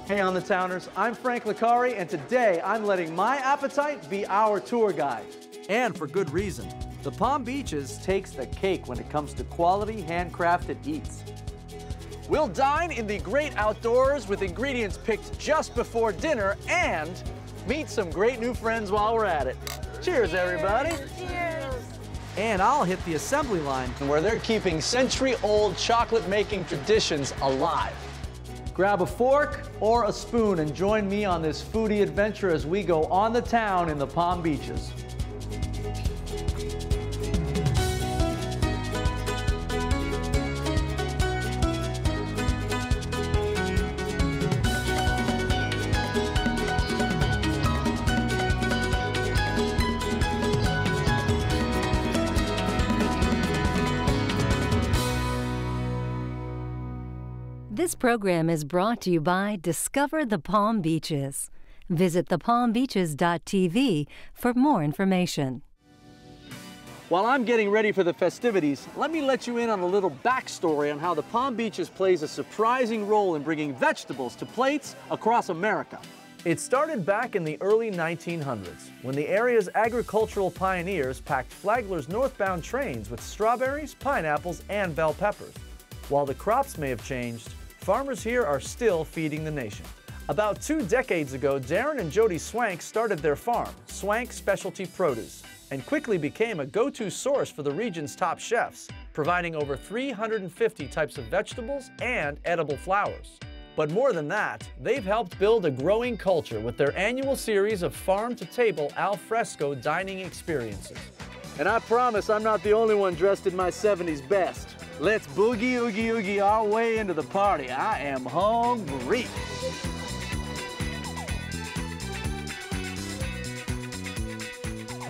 Hey on the Towners, I'm Frank Licari, and today I'm letting my appetite be our tour guide. And for good reason. The Palm Beaches takes the cake when it comes to quality handcrafted eats. We'll dine in the great outdoors with ingredients picked just before dinner and meet some great new friends while we're at it. Cheers, everybody. Cheers. And I'll hit the assembly line where they're keeping century-old chocolate-making traditions alive. Grab a fork or a spoon and join me on this foodie adventure as we go on the town in the Palm Beaches. This program is brought to you by Discover the Palm Beaches. Visit thepalmbeaches.tv for more information. While I'm getting ready for the festivities, let me let you in on a little backstory on how the Palm Beaches plays a surprising role in bringing vegetables to plates across America. It started back in the early 1900s when the area's agricultural pioneers packed Flagler's northbound trains with strawberries, pineapples, and bell peppers. While the crops may have changed, farmers here are still feeding the nation. About 2 decades ago, Darren and Jody Swank started their farm, Swank Specialty Produce, and quickly became a go-to source for the region's top chefs, providing over 350 types of vegetables and edible flowers. But more than that, they've helped build a growing culture with their annual series of farm-to-table al fresco dining experiences. And I promise I'm not the only one dressed in my 70s best. Let's boogie, oogie, oogie our way into the party. I am hungry.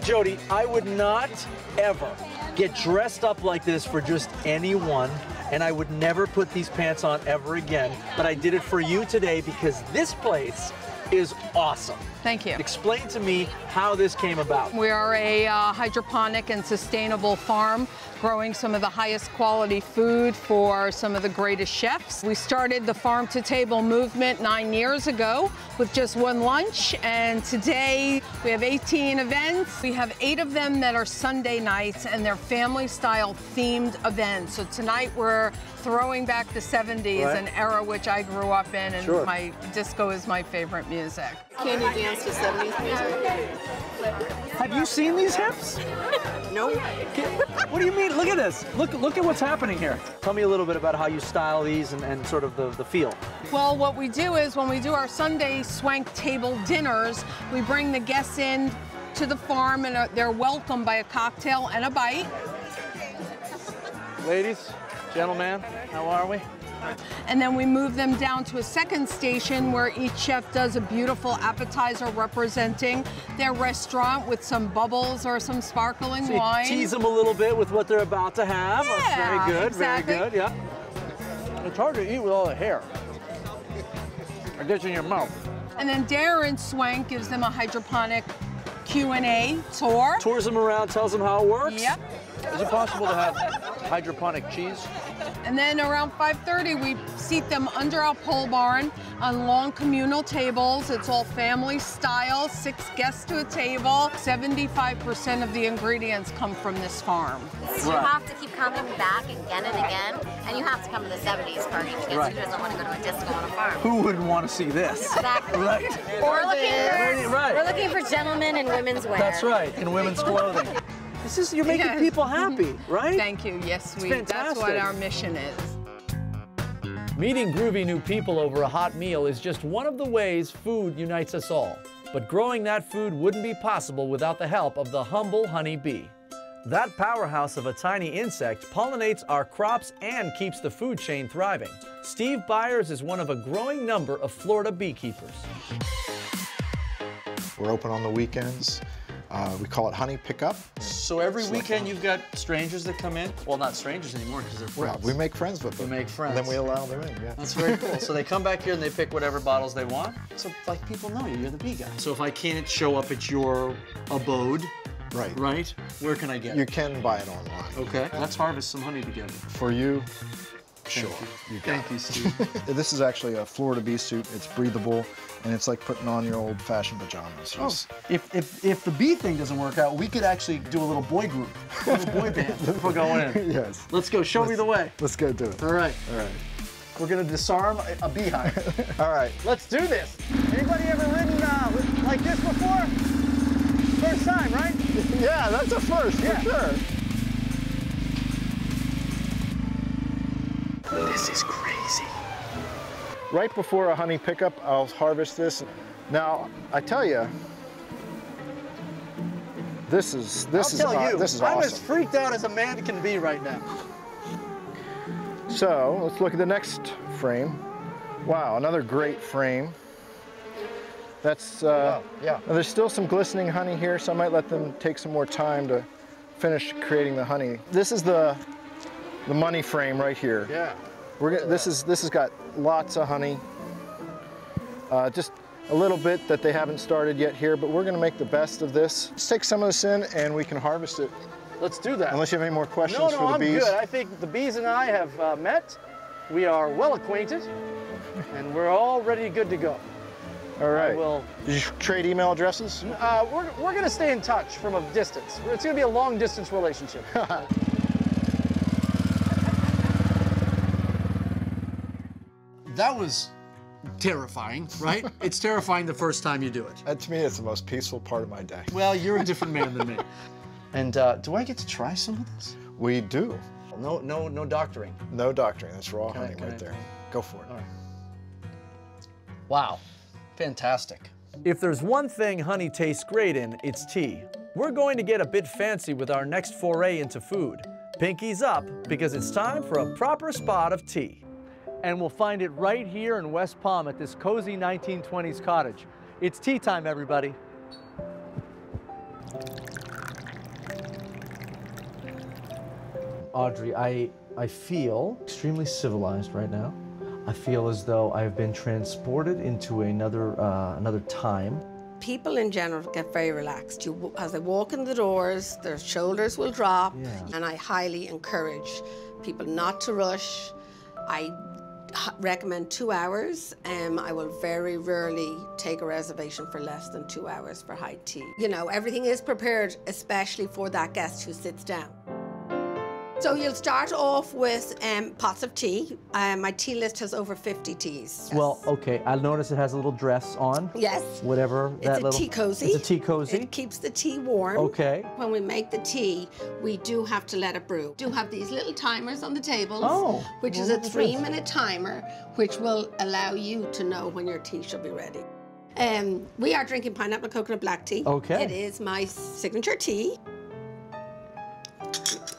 Jody, I would not ever get dressed up like this for just anyone, and I would never put these pants on ever again, but I did it for you today because this place is awesome. Thank you. Explain to me how this came about. We are a hydroponic and sustainable farm growing some of the highest quality food for some of the greatest chefs. We started the farm to table movement 9 years ago with just one lunch, and today we have 18 events. We have 8 of them that are Sunday nights, and they're family style themed events. So tonight we're throwing back the 70s, right, an era which I grew up in, and sure, my disco is my favorite music. Can you dance to 70s music? Have you seen these hips? No. What do you mean? Look at this. Look at what's happening here. Tell me a little bit about how you style these and sort of the feel. Well, what we do is when we do our Sunday Swank table dinners, we bring the guests in to the farm and they're welcomed by a cocktail and a bite. Ladies, gentlemen, how are we? And then we move them down to a second station where each chef does a beautiful appetizer representing their restaurant with some bubbles or some sparkling So wine. tease them a little bit with what they're about to have. Yeah, That's very good, exactly. very good, yeah. It's hard to eat with all the hair. It gets in your mouth. And then Darren Swank gives them a hydroponic Q&A tour. Tours them around, tells them how it works. Yep. Is it possible to have hydroponic cheese? And then around 5:30, we seat them under our pole barn on long communal tables. It's all family style, 6 guests to a table. 75% of the ingredients come from this farm. You have to keep coming back again and again, and you have to come to the 70s party because Right. who doesn't want to go to a disco on a farm? Who wouldn't want to see this? Exactly. Right. We're looking for gentlemen in women's wear. That's right, in women's clothing. You're making Yes. people happy, right? Thank you. Yes, that's fantastic. what our mission is. Meeting groovy new people over a hot meal is just one of the ways food unites us all. But growing that food wouldn't be possible without the help of the humble honey bee. That powerhouse of a tiny insect pollinates our crops and keeps the food chain thriving. Steve Byers is one of a growing number of Florida beekeepers. We're open on the weekends. We call it honey pickup. So every weekend you've got strangers that come in? Well, not strangers anymore because they're friends. Yeah, we make friends with them. We make friends. And then we allow them in, yeah. That's very cool. So they come back here and they pick whatever bottles they want. So like people know you, you're the bee guy. So if I can't show up at your abode, right, where can I get it? You can buy it online. Okay, let's harvest some honey together. For you, Sure. You got Thank you, Steve. it. This is actually a Florida bee suit. It's breathable, and it's like putting on your old-fashioned pajamas. Oh, if the bee thing doesn't work out, we could actually do a little boy group, a little boy band before going in. Yes. Let's go. Show me the way. Let's go do it. All right. All right. We're gonna disarm a beehive. All right. Let's do this. Anybody ever ridden like this before? First time, right? Yeah, that's a first for sure. This is crazy. Right before a honey pickup, I'll harvest this. Now, I tell you, this is I'm awesome. as freaked out as a man can be right now. So let's look at the next frame. Wow, another great frame. That's yeah. now there's still some glistening honey here, so I might let them take some more time to finish creating the honey. This is the money frame right here. Yeah. This has got lots of honey. Just a little bit that they haven't started yet here, but we're going to make the best of this. Let's take some of this in and we can harvest it. Let's do that. Unless you have any more questions No, for the bees. I'm good. I think the bees and I have met. We are well acquainted, and we're all ready, good to go. All right. Well, did you trade email addresses? we're going to stay in touch from a distance. It's going to be a long distance relationship. That was terrifying, right? It's terrifying the first time you do it. To me, it's the most peaceful part of my day. Well, you're a different man than me. And do I get to try some of this? We do. No doctoring. No doctoring. That's raw honey can right I- there. Go for it. All right. Wow, fantastic. If there's one thing honey tastes great in, it's tea. We're going to get a bit fancy with our next foray into food. Pinkies up, because it's time for a proper spot of tea. And we'll find it right here in West Palm at this cozy 1920s cottage. It's tea time, everybody. Audrey, I feel extremely civilized right now. I feel as though I've been transported into another time. People in general get very relaxed. As they walk in the doors, their shoulders will drop, and I highly encourage people not to rush. I recommend 2 hours. I will very rarely take a reservation for less than 2 hours for high tea. You know, everything is prepared especially for that guest who sits down. So you'll start off with pots of tea. My tea list has over 50 teas. Well, okay, I notice it has a little dress on. Yes. Whatever that little. It's a tea cozy. It's a tea cozy. It keeps the tea warm. Okay. When we make the tea, we do have to let it brew. We do have these little timers on the tables, which is a 3-minute timer, which will allow you to know when your tea should be ready. We are drinking pineapple coconut black tea. Okay. It is my signature tea.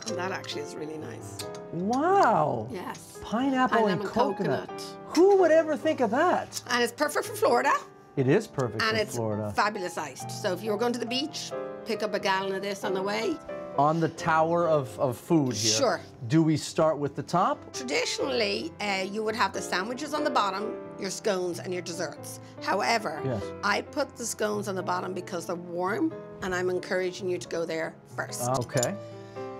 And that actually is really nice. Wow. Yes. Pineapple and coconut. Who would ever think of that? And it's perfect for Florida. It is perfect And for it's Florida. fabulous iced. So if you're going to the beach, pick up a gallon of this on the way. On the tower of food here. Sure. Do we start with the top? Traditionally, you would have the sandwiches on the bottom, your scones, and your desserts. However, Yes. I put the scones on the bottom because they're warm, and I'm encouraging you to go there first. Okay.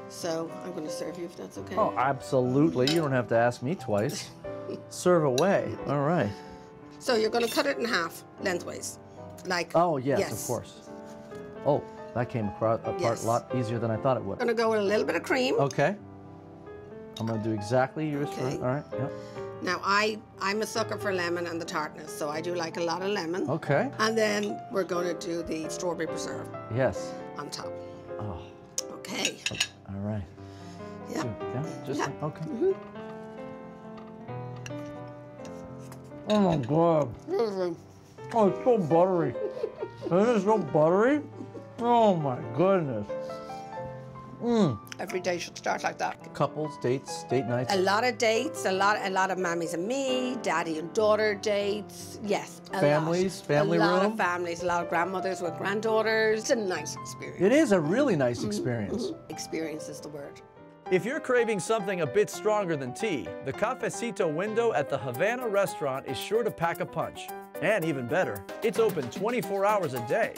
So I'm going to serve you if that's okay. Oh, absolutely. You don't have to ask me twice. Serve away. All right. So you're going to cut it in half, lengthways. Like, Oh, yes, of course. Oh, that came apart Yes. a lot easier than I thought it would. I'm going to go with a little bit of cream. Okay. I'm going to do exactly yours. Okay. All right. Yep. Now, I'm a sucker for lemon and the tartness, so I do like a lot of lemon. Okay. And then we're going to do the strawberry preserve Yes. on top. Oh, Okay. all right. Yeah. Yeah, just Yeah. okay. Oh my God. Oh, it's so buttery. It is so buttery. Oh my goodness. Every day should start like that. Couples, dates, date nights. A lot of dates, a lot of mammies and me, daddy and daughter dates. Yes, a Families, lot. family a lot room? of families, a lot of grandmothers with granddaughters. It's a nice experience. It is a really nice experience. Experience is the word. If you're craving something a bit stronger than tea, the Cafecito window at the Havana restaurant is sure to pack a punch. And even better, it's open 24 hours a day.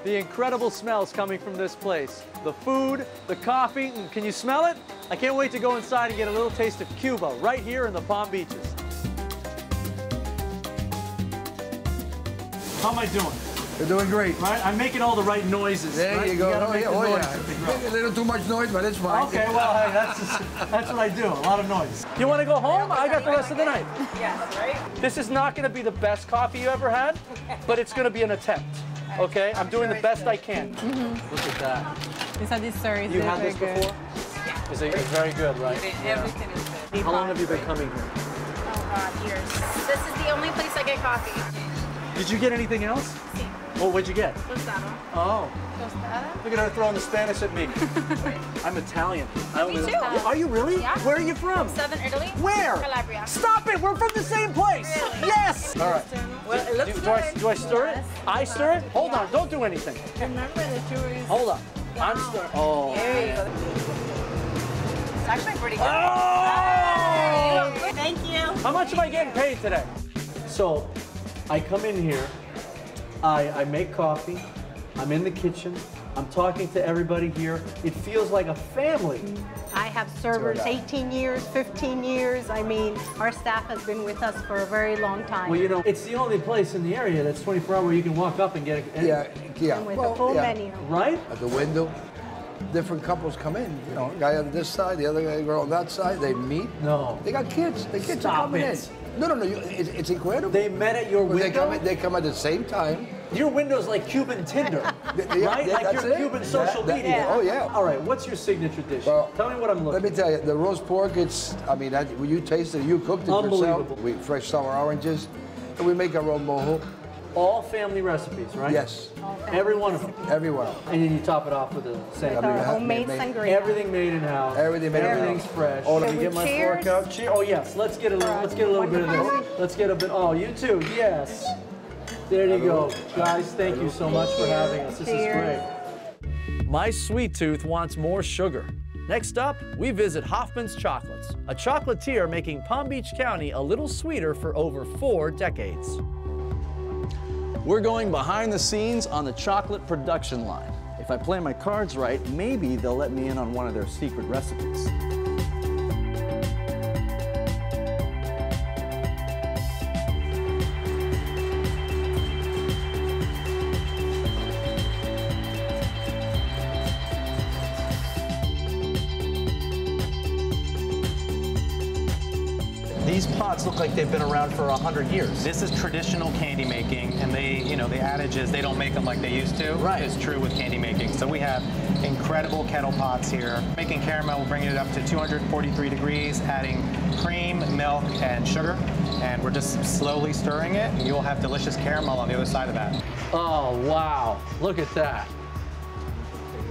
The incredible smells coming from this place. The food, the coffee, can you smell it? I can't wait to go inside and get a little taste of Cuba right here in the Palm Beaches. How am I doing? You're doing great. Right? I'm making all the right noises. There right? you go. gotta make the noise to grow. Maybe a little too much noise, but it's fine. Okay, well, hey, that's what I do, a lot of noise. You want to go home? I got the rest of the night. Yes, right? This is not going to be the best coffee you ever had, but it's going to be an attempt, okay? I'm doing the best I can. Look at that. It's a dessert. You had this before? Yeah. It's very good, right? Everything is good. How long have you been coming here? Oh God, years. This is the only place I get coffee. Did you get anything else? Well, what'd you get? Tostada. Oh. Tostada? Look at her throwing the Spanish at me. I'm Italian. Me too. Are you really? Yeah. Where are you from? Southern Italy. Where? Calabria. Stop it! We're from the same place! Really? Yes! All right. Well, it looks Do I stir it? I stir it? Hold on, don't do anything. Remember the tourists. Hold on. I'm stirring. Oh. There you go. It's actually pretty good. Oh! Thank you. How much am I getting paid today? So, I come in here, I make coffee, I'm in the kitchen, I'm talking to everybody here. It feels like a family. I have servers 18 years, 15 years. I mean, our staff has been with us for a very long time. Well, you know, it's the only place in the area that's 24 hour where you can walk up and get a... Yeah. And with a full menu. Right? At the window, different couples come in. You know, guy on this side, the other guy girl on that side. They meet. No. They got kids. The kids Stop are coming it. in. No. It's incredible. They met at your window? They come at the same time. Your window's like Cuban Tinder, right? Like that's your it. Cuban social media. Yeah. Oh, yeah. All right, what's your signature dish? Well, tell me what I'm looking Let me tell you, the roast pork, when you taste it, you cooked it yourself. Unbelievable. We fresh sour oranges, and we make our own mojo. All family recipes, right? Yes. Every one of them. Every one. And then you top it off with the same. With our homemade sangria. Everything made in house. Everything made in house. Everything's fresh. Oh, Let let me me get my cheers. fork out. Oh yes, let's get a little bit of this. Let's get a bit. Oh, you too. Yes. There you go, guys. Thank you so much for having us. This is great. My sweet tooth wants more sugar. Next up, we visit Hoffman's Chocolates, a chocolatier making Palm Beach County a little sweeter for over 4 decades. We're going behind the scenes on the chocolate production line. If I play my cards right, maybe they'll let me in on one of their secret recipes. These pots look like they've been around for 100 years. This is traditional candy making, and the adage is they don't make them like they used to. Right. It's true with candy making. So we have incredible kettle pots here. Making caramel, we're bringing it up to 243 degrees, adding cream, milk, and sugar, and we're just slowly stirring it, and you'll have delicious caramel on the other side of that. Oh, wow. Look at that.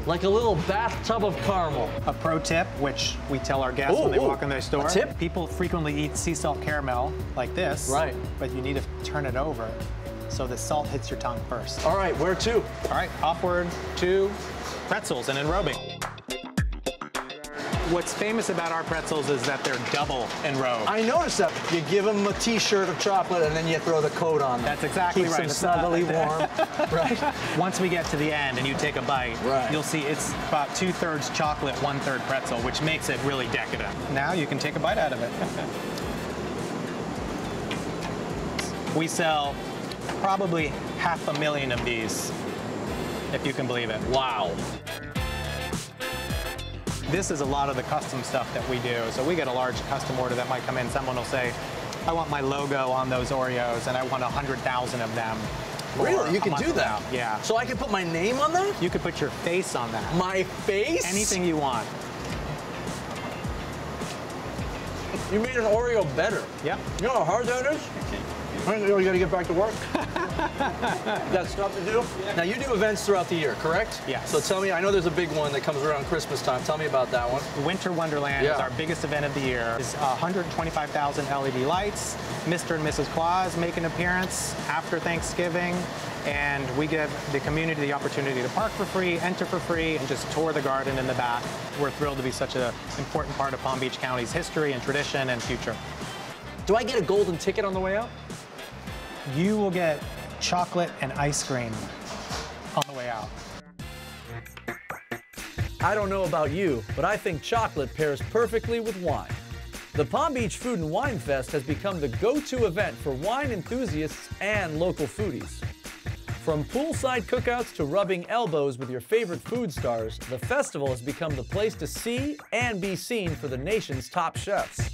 Like a little bathtub of caramel. A pro tip, which we tell our guests when they walk in their store. A tip? People frequently eat sea salt caramel like this. Right. But you need to turn it over so the salt hits your tongue first. All right, where to? All right, offward to pretzels and enrobing. What's famous about our pretzels is that they're double enrobed. I noticed that. You give them a t-shirt of chocolate and then you throw the coat on. That's exactly right. Keeps them snugly warm, right? Once we get to the end and you take a bite, you'll see it's about 2/3 chocolate, 1/3 pretzel, which makes it really decadent. Now you can take a bite out of it. We sell probably 500,000 of these, if you can believe it. Wow. This is a lot of the custom stuff that we do. So we get a large custom order that might come in. Someone will say, I want my logo on those Oreos and I want 100,000 of them. Really? You can do that? Yeah. So I can put my name on that? You could put your face on that. My face? Anything you want. You made an Oreo better. Yep. You know how hard that is? You gotta get back to work. Got stuff to do? Now you do events throughout the year, correct? Yes. So tell me, I know there's a big one that comes around Christmas time. Tell me about that one. Winter Wonderland is our biggest event of the year. It's 125,000 LED lights. Mr. and Mrs. Claus make an appearance after Thanksgiving, and we give the community the opportunity to park for free, enter for free, and just tour the garden in the back. We're thrilled to be such an important part of Palm Beach County's history and tradition and future. Do I get a golden ticket on the way out? You will get chocolate and ice cream on the way out. I don't know about you, but I think chocolate pairs perfectly with wine. The Palm Beach Food and Wine Fest has become the go-to event for wine enthusiasts and local foodies. From poolside cookouts to rubbing elbows with your favorite food stars, the festival has become the place to see and be seen for the nation's top chefs.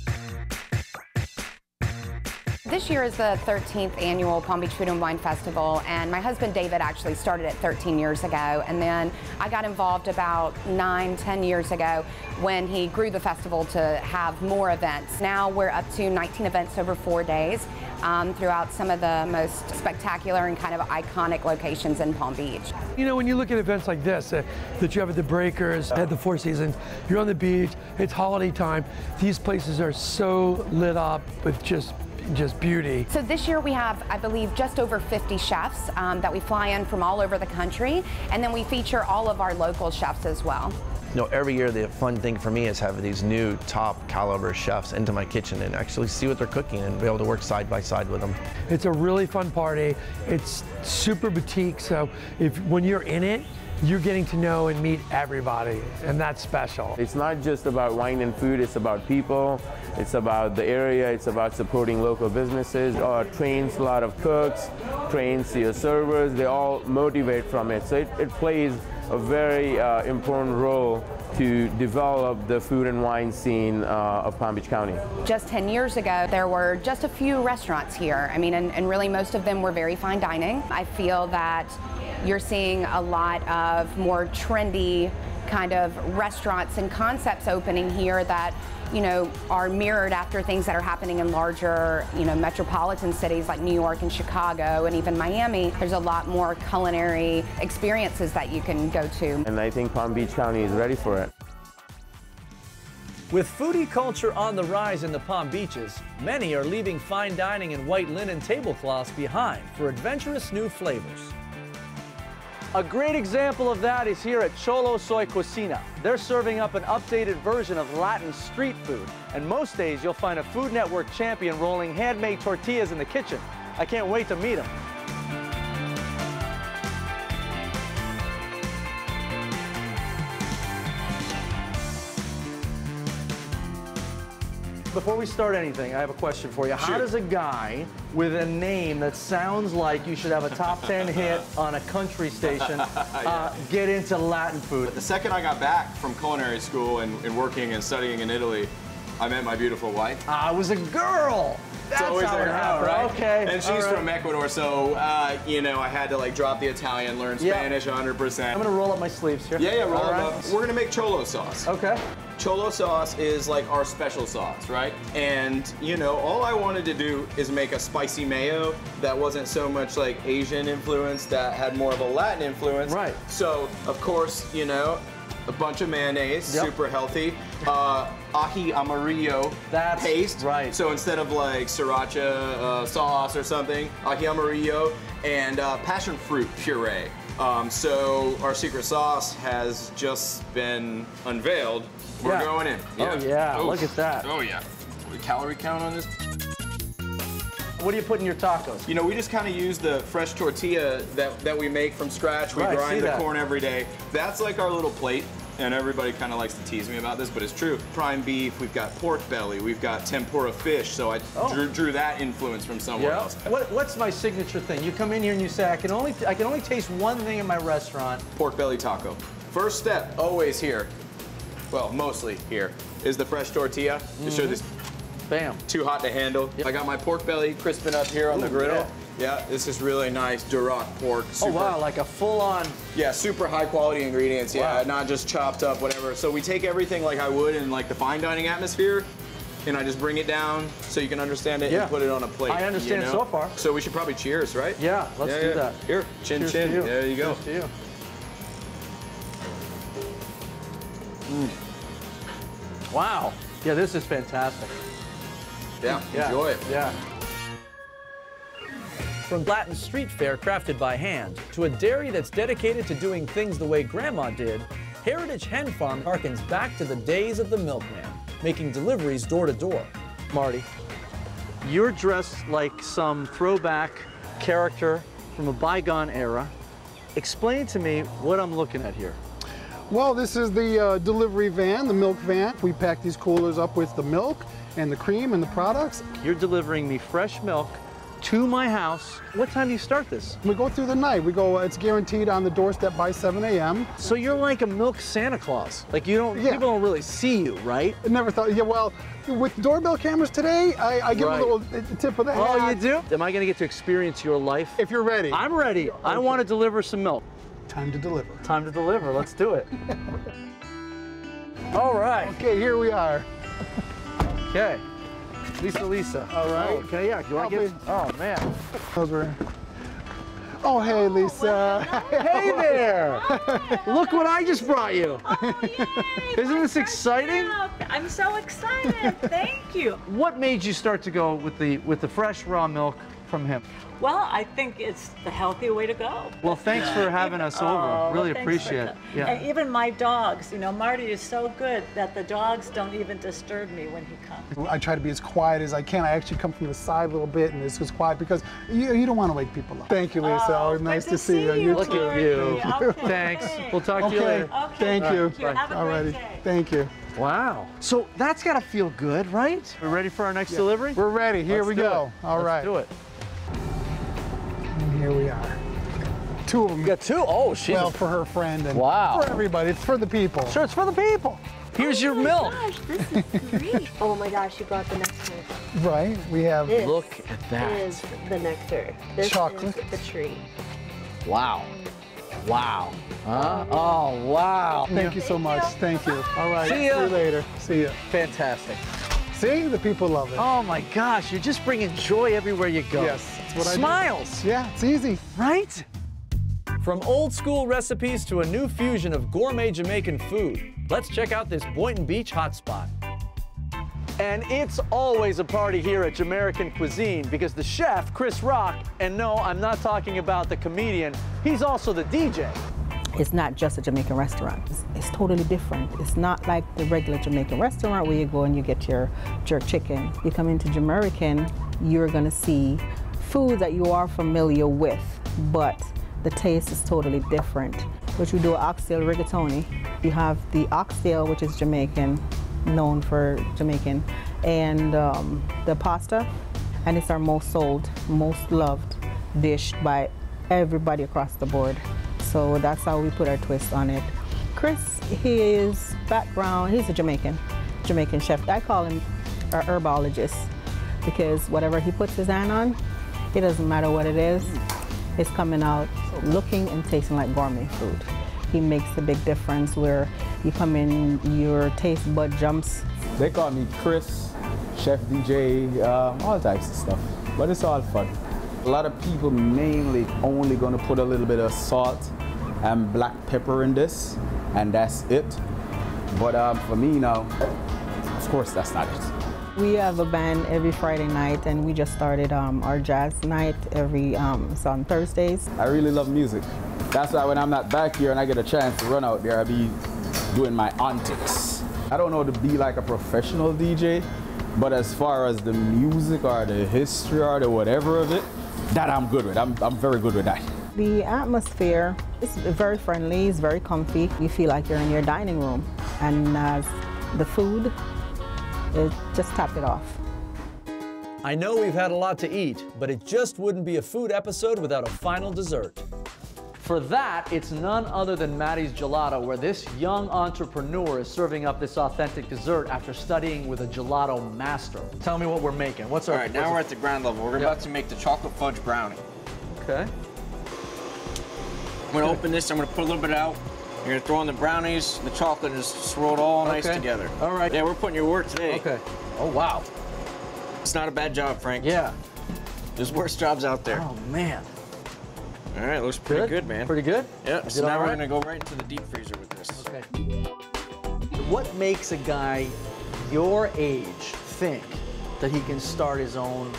This year is the 13th annual Palm Beach Food and Wine Festival, and my husband David actually started it 13 years ago, and then I got involved about 9-10 years ago when he grew the festival to have more events. Now we're up to 19 events over 4 days throughout some of the most spectacular and kind of iconic locations in Palm Beach. You know, when you look at events like this, that you have at the Breakers, at the Four Seasons, you're on the beach, it's holiday time, these places are so lit up with just beauty. So this year we have, I believe, just over 50 chefs that we fly in from all over the country, and then we feature all of our local chefs as well. You know, every year the fun thing for me is having these new top caliber chefs into my kitchen and actually see what they're cooking and be able to work side by side with them. It's a really fun party. It's super boutique, so when you're in it, you're getting to know and meet everybody, and that's special. It's not just about wine and food, it's about people, it's about the area, it's about supporting local businesses. Trains a lot of cooks, trains your servers, they all motivate from it. So it plays a very important role to develop the food and wine scene of Palm Beach County. Just 10 years ago, there were just a few restaurants here. I mean, and really most of them were very fine dining. I feel that you're seeing a lot of more trendy kind of restaurants and concepts opening here that, you know, are mirrored after things that are happening in larger, you know, metropolitan cities like New York and Chicago and even Miami. There's a lot more culinary experiences that you can go to. And I think Palm Beach County is ready for it. With foodie culture on the rise in the Palm Beaches, many are leaving fine dining and white linen tablecloths behind for adventurous new flavors. A great example of that is here at Cholo Soy Cocina. They're serving up an updated version of Latin street food, and most days you'll find a Food Network champion rolling handmade tortillas in the kitchen. I can't wait to meet him. Before we start anything, I have a question for you. How does a guy with a name that sounds like you should have a top 10 hit on a country station get into Latin food? But the second I got back from culinary school and working and studying in Italy, I met my beautiful wife. I was a girl. That's always how there it now, happened. right? Okay. And she's from Ecuador, so you know, I had to like drop the Italian, learn Spanish 100%. I'm gonna roll up my sleeves here. Yeah, roll them up. We're gonna make cholo sauce. Okay. Cholo sauce is like our special sauce, right? And you know, all I wanted to do is make a spicy mayo that wasn't so much like Asian influence, that had more of a Latin influence. Right. So, of course, you know, a bunch of mayonnaise, super healthy. Ají amarillo paste. Right. So instead of like sriracha sauce or something, ají amarillo and passion fruit puree. So our secret sauce has just been unveiled. We're going in. Oh yeah, look at that. Oh yeah. The calorie count on this. What do you put in your tacos? You know, we just kind of use the fresh tortilla that we make from scratch. We grind the corn every day. That's like our little plate. And everybody kind of likes to tease me about this, but it's true. Prime beef, we've got pork belly, we've got tempura fish, so I drew that influence from somewhere else. What's my signature thing? You come in here and you say, I can only taste one thing in my restaurant. Pork belly taco. First step, always here, well, mostly here, is the fresh tortilla. To show this, bam, too hot to handle. I got my pork belly crisping up here on the griddle. Yeah, this is really nice Duroc pork. Super, oh wow, like a full-on. Yeah, super high quality ingredients. Yeah, not just chopped up, whatever. So we take everything like I would in like the fine dining atmosphere, and I just bring it down so you can understand it and put it on a plate. I understand so far. So we should probably cheers, right? Yeah, let's do that. Here, chin chin. There you go. Cheers to you. Wow. Yeah, this is fantastic. Yeah, enjoy it. Yeah. From Latin street fare crafted by hand to a dairy that's dedicated to doing things the way Grandma did, Heritage Hen Farm harkens back to the days of the milkman, making deliveries door to door. Marty, you're dressed like some throwback character from a bygone era. Explain to me what I'm looking at here. Well, this is the delivery van, the milk van. We pack these coolers up with the milk and the cream and the products. You're delivering me fresh milk to my house. What time do you start this? We go through the night. We go, it's guaranteed on the doorstep by 7 a.m. So you're like a milk Santa Claus. Like you don't, people don't really see you, right? I never thought, yeah, well, with doorbell cameras today, I give a little tip of the hat. Oh, you do? Am I gonna get to experience your life? If you're ready. I'm ready. Okay. I want to deliver some milk. Time to deliver. Time to deliver, let's do it. All right. Okay, here we are. Okay. Lisa. All right. Oh, okay, yeah. You want to get? Oh man. Oh, hey, Lisa. Hey there. Look what I just brought you. Oh, Isn't this exciting? I'm so excited. Thank you. What made you start to go with the fresh raw milk from him? Well, I think it's the healthy way to go. Well, thanks for having us over. Really appreciate it. Yeah. And even my dogs, you know, Marty is so good that the dogs don't even disturb me when he comes. I try to be as quiet as I can. I actually come from the side a little bit and it's just quiet because you don't want to wake people up. Thank you, Lisa. Always nice to see you. Look at you. Okay. Thanks. We'll talk to you later. Okay. Thank you. Have a great day. Thank you. Wow. So that's got to feel good, right? We're ready for our next delivery? We're ready. Here we go. All right. Let's do it. And here we are. Two of them. You got two? Oh, she's well, for her friend and wow. For everybody. It's for the people. Sure, it's for the people. Here's your milk. Gosh, this is great. Oh my gosh, you brought the nectar. Right. We have. This Look at that. is the nectar. This chocolate. is the tree. Wow. Wow. Huh? Oh, wow. Thank you so much. Thank you. All right. See you later. See you. Fantastic. See, the people love it. Oh my gosh, you're just bringing joy everywhere you go. Yes, that's what I do. Smiles. Yeah, it's easy. Right? From old school recipes to a new fusion of gourmet Jamaican food, let's check out this Boynton Beach hotspot. And it's always a party here at Jamaican Cuisine because the chef, Chris Rock, and no, I'm not talking about the comedian, he's also the DJ. It's not just a Jamaican restaurant. It's totally different. It's not like the regular Jamaican restaurant where you go and you get your jerk chicken. You come into Jamaican, you're gonna see food that you are familiar with, but the taste is totally different. Which we do oxtail rigatoni. You have the oxtail, which is Jamaican, known for Jamaican, and the pasta, and it's our most sold, most loved dish by everybody across the board. So that's how we put our twist on it. Chris, his background, he's a Jamaican chef. I call him our herbologist because whatever he puts his hand on, it doesn't matter what it is, it's coming out looking and tasting like gourmet food. He makes a big difference where you come in, your taste bud jumps. They call me Chris, chef DJ, all types of stuff, but it's all fun. A lot of people mainly only gonna put a little bit of salt and black pepper in this, and that's it. But for me now, of course that's not it. We have a band every Friday night, and we just started our jazz night it's on Thursdays. I really love music. That's why when I'm not back here and I get a chance to run out there, I'll be doing my antics. I don't know to be like a professional DJ, but as far as the music or the history or the whatever of it, that I'm good with. I'm very good with that. The atmosphere is very friendly, it's very comfy. You feel like you're in your dining room. And the food, it just top it off. I know we've had a lot to eat, but it just wouldn't be a food episode without a final dessert. For that, it's none other than Maddie's Gelato, where this young entrepreneur is serving up this authentic dessert after studying with a gelato master. Tell me what we're making. What's our... All right, now we're at the ground level. We're about to make the chocolate fudge brownie. Okay. I'm gonna open this, I'm gonna put a little bit out. You're gonna throw in the brownies, the chocolate, and just swirl it all nice together. All right. Yeah, we're putting your work today. Okay. Oh, wow. It's not a bad job, Frank. Yeah. There's worse jobs out there. Oh, man. All right, looks pretty good, man. Pretty good? Yeah, so now all we're right? gonna go right into the deep freezer with this. Okay. What makes a guy your age think that he can start his own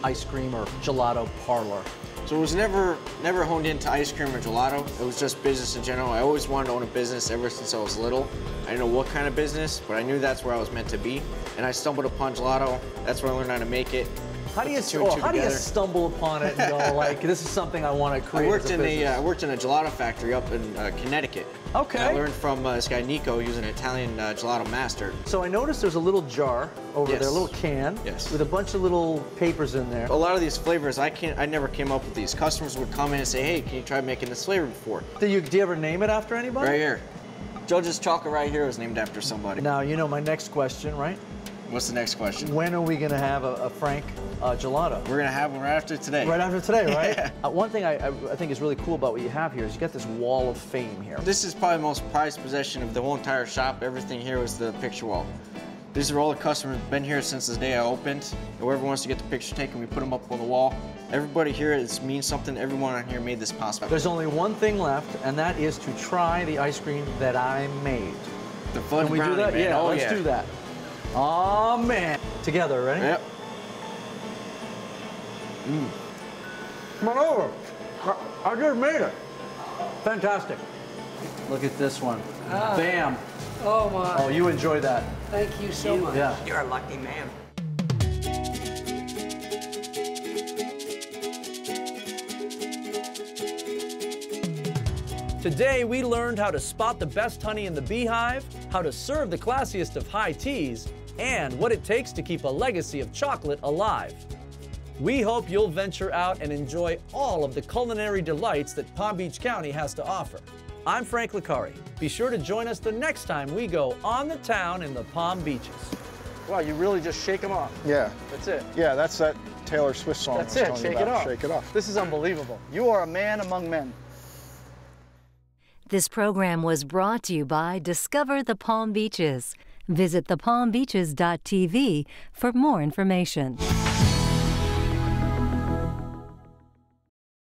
ice cream or gelato parlor? So it was never honed into ice cream or gelato. It was just business in general. I always wanted to own a business ever since I was little. I didn't know what kind of business, but I knew that's where I was meant to be. And I stumbled upon gelato. That's where I learned how to make it. How do you two and two how do you together. stumble upon it and go like, this is something I want to create? I worked as a in business? I worked in a gelato factory up in Connecticut. Okay. And I learned from this guy Nico, who's an Italian gelato master. So I noticed there's a little jar over Yes. there, a little can, Yes. with a bunch of little papers in there. A lot of these flavors, I never came up with these. Customers would come in and say, hey, can you try making this flavor before? Do you ever name it after anybody? Right here. Judge's chocolate right here was named after somebody. Now, you know my next question, right? What's the next question? When are we going to have a Frank gelato? We're going to have one right after today. Right after today, right? Yeah. One thing I think is really cool about what you have here is you got this wall of fame here. This is probably the most prized possession of the whole entire shop. Everything here was the picture wall. These are all the customers who've been here since the day I opened. Whoever wants to get the picture taken, we put them up on the wall. Everybody here, it means something. Everyone on here made this possible. There's only one thing left, and that is to try the ice cream that I made. The fudge Can we brownie, do that? man. Yeah, Oh, let's yeah. do that. Oh man. Together, ready? Yep. Come on over. I just made it. Fantastic. Look at this one. Ah. Bam. Oh my. Oh, you enjoy that. Thank you so much. Yeah. You're a lucky man. Today, we learned how to spot the best honey in the beehive, how to serve the classiest of high teas, and what it takes to keep a legacy of chocolate alive. We hope you'll venture out and enjoy all of the culinary delights that Palm Beach County has to offer. I'm Frank Licari. Be sure to join us the next time we go on the town in the Palm Beaches. Wow, you really just shake them off. Yeah. That's it. Yeah, that's that Taylor Swift song That's I was it. telling you Shake it about. off. Shake it off. This is unbelievable. You are a man among men. This program was brought to you by Discover the Palm Beaches. Visit thepalmbeaches.tv for more information.